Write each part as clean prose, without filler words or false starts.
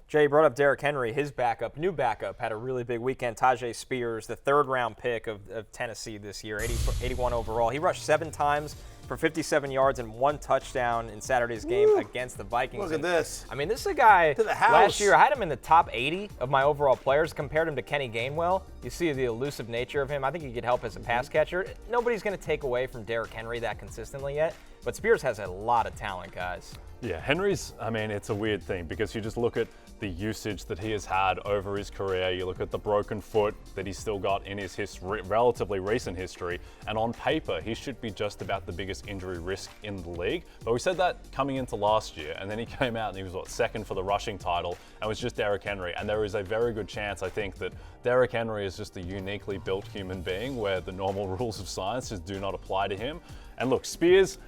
Jay brought up Derrick Henry. His new backup, had a really big weekend. Tyjae Spears, the third-round pick of Tennessee this year, 81 overall. He rushed 7 times for 57 yards and 1 touchdown in Saturday's game against the Vikings. Look at this. I mean, this is a guy, to the house. Last year I had him in the top 80 of my overall players, compared him to Kenny Gainwell. You see the elusive nature of him. I think he could help as a pass catcher. Nobody's going to take away from Derrick Henry that consistently yet, but Spears has a lot of talent, guys. Yeah, Henry's, I mean, it's a weird thing because you just look at the usage that he has had over his career. You look at the broken foot that he's still got in his relatively recent history, and on paper, he should be just about the biggest injury risk in the league. But we said that coming into last year, and then he came out and he was, second for the rushing title, and was just Derrick Henry. And there is a very good chance, I think, that Derrick Henry is just a uniquely built human being where the normal rules of science just do not apply to him. And look, Spears,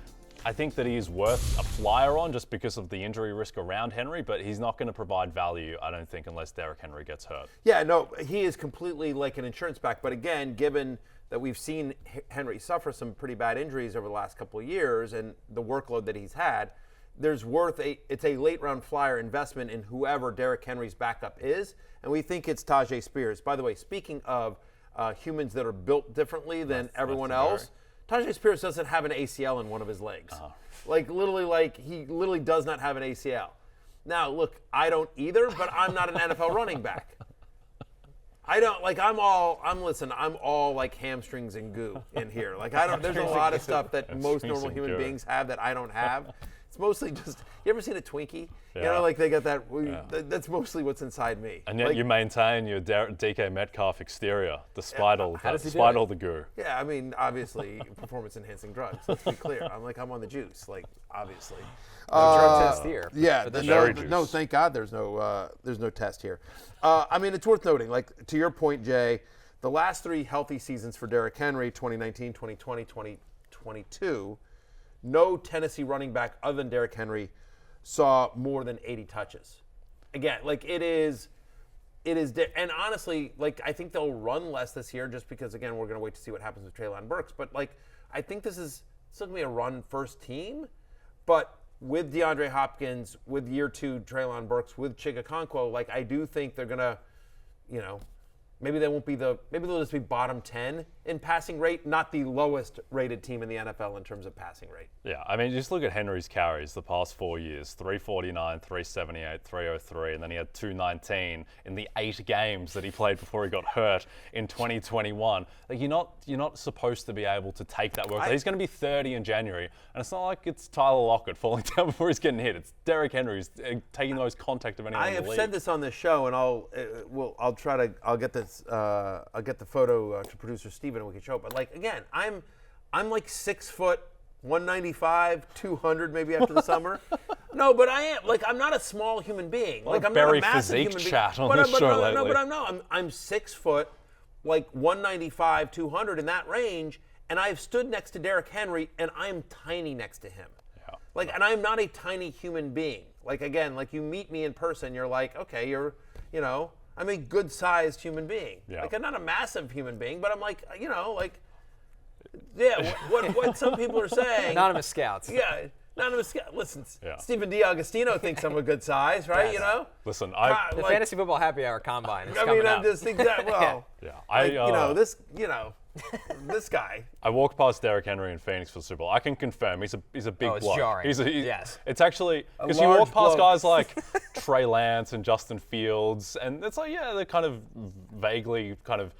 I think that he is worth a flyer on just because of the injury risk around Henry, but he's not going to provide value, I don't think, unless Derrick Henry gets hurt. Yeah, no, he is completely like an insurance back. But again, given that we've seen Henry suffer some pretty bad injuries over the last couple of years and the workload that he's had, it's a late round flyer investment in whoever Derrick Henry's backup is, and we think it's Tyjae Spears. By the way, speaking of humans that are built differently than everyone else, Tyjae Spears doesn't have an ACL in one of his legs. He literally does not have an ACL. Now, look, I don't either, but I'm not an NFL running back. I'm all like hamstrings and goo in here. There's a lot of stuff that most normal human beings have that I don't have. It's mostly just, you ever seen a Twinkie? Yeah. They got that, that's mostly what's inside me. And yet you maintain your DK Metcalf exterior, despite all the goo. Yeah, I mean, obviously, performance-enhancing drugs. Let's be clear. I'm on the juice, obviously. No drug test here. Yeah, no, thank God there's no test here. I mean, it's worth noting, to your point, Jay, the last 3 healthy seasons for Derrick Henry, 2019, 2020, 2022, no Tennessee running back other than Derrick Henry saw more than 80 touches. Again, it is, and honestly, I think they'll run less this year just because, again, we're going to wait to see what happens with Treylon Burks. But, I think this is still going to be a run-first team. But with DeAndre Hopkins, with year 2 Treylon Burks, with Chig Okonkwo, I do think they're going to, maybe they'll just be bottom 10 in passing rate, not the lowest rated team in the NFL in terms of passing rate. Yeah, I mean, just look at Henry's carries the past 4 years, 349, 378, 303, and then he had 219 in the 8 games that he played before he got hurt in 2021. You're not supposed to be able to take that work. He's going to be 30 in January, and it's not like it's Tyler Lockett falling down before he's getting hit. It's Derrick Henry who's taking the most contact of anyone in the league. I have said this on this show, and I'll get the photo to producer Steven and we can show it. But again, I'm 6 foot, 195, 200 maybe after the summer. No, but I am I'm not a small human being. I'm not a massive human being. Chat on this show lately. No, but I'm 6 foot, 195, 200 in that range, and I've stood next to Derrick Henry, and I'm tiny next to him. Yeah. And I'm not a tiny human being. Again, you meet me in person, you're okay, you're, I'm a good-sized human being. Yeah. I'm not a massive human being, but I'm what some people are saying. Anonymous scouts. Yeah, anonymous scouts. Listen, Stephen DiAgostino thinks I'm a good size, right? Yes. Listen, the Fantasy Football Happy Hour Combine is coming up. I'm just exactly, this guy. I walked past Derrick Henry in Phoenix for the Super Bowl. I can confirm he's a big bloke. Jarring. Yes. It's actually because you walk past guys like Trey Lance and Justin Fields, and it's they're kind of vaguely kind of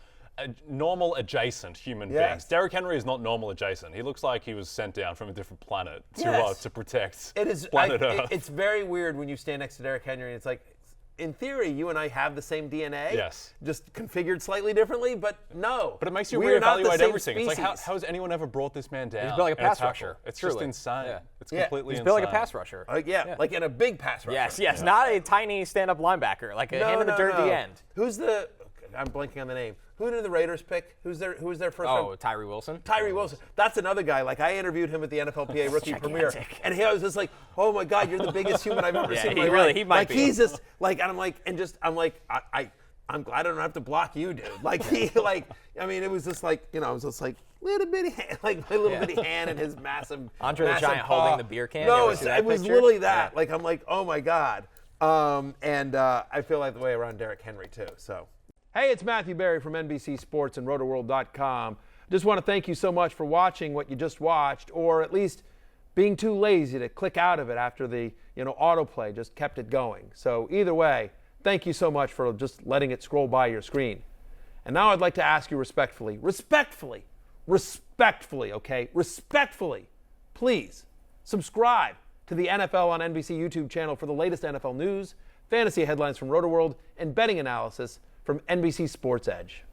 normal adjacent human beings. Derrick Henry is not normal adjacent. He looks like he was sent down from a different planet to protect planet Earth. It's very weird when you stand next to Derrick Henry, and it's in theory, you and I have the same DNA. Yes. Just configured slightly differently, but no. But it makes you reevaluate everything. Species. It's how has anyone ever brought this man down? He's built like a pass rusher. It's just insane. Yeah. It's completely insane. He's built like a pass rusher. In a big pass rusher. Yes. Not a tiny stand-up linebacker, a hand in the dirt at the end. I'm blanking on the name. Who did the Raiders pick? Who's their first round? Oh, Tyree Wilson. Tyree Wilson. That's another guy. I interviewed him at the NFLPA rookie premiere, and he was just oh my God, you're the biggest human I've ever seen in my life. He might be. He's just and I'm glad I don't have to block you, dude. It was just little bitty hand, my little bitty hand and his massive Andre the Giant paw. holding the beer can. No, it was literally that. I'm oh my God. And I feel like the way around Derrick Henry, too. So, hey, it's Matthew Berry from NBC Sports and RotoWorld.com. Just want to thank you so much for watching what you just watched, or at least being too lazy to click out of it after the autoplay just kept it going. So either way, thank you so much for just letting it scroll by your screen. And now I'd like to ask you respectfully, okay? Respectfully, please subscribe to the NFL on NBC YouTube channel for the latest NFL news, fantasy headlines from RotoWorld, and betting analysis from NBC Sports Edge.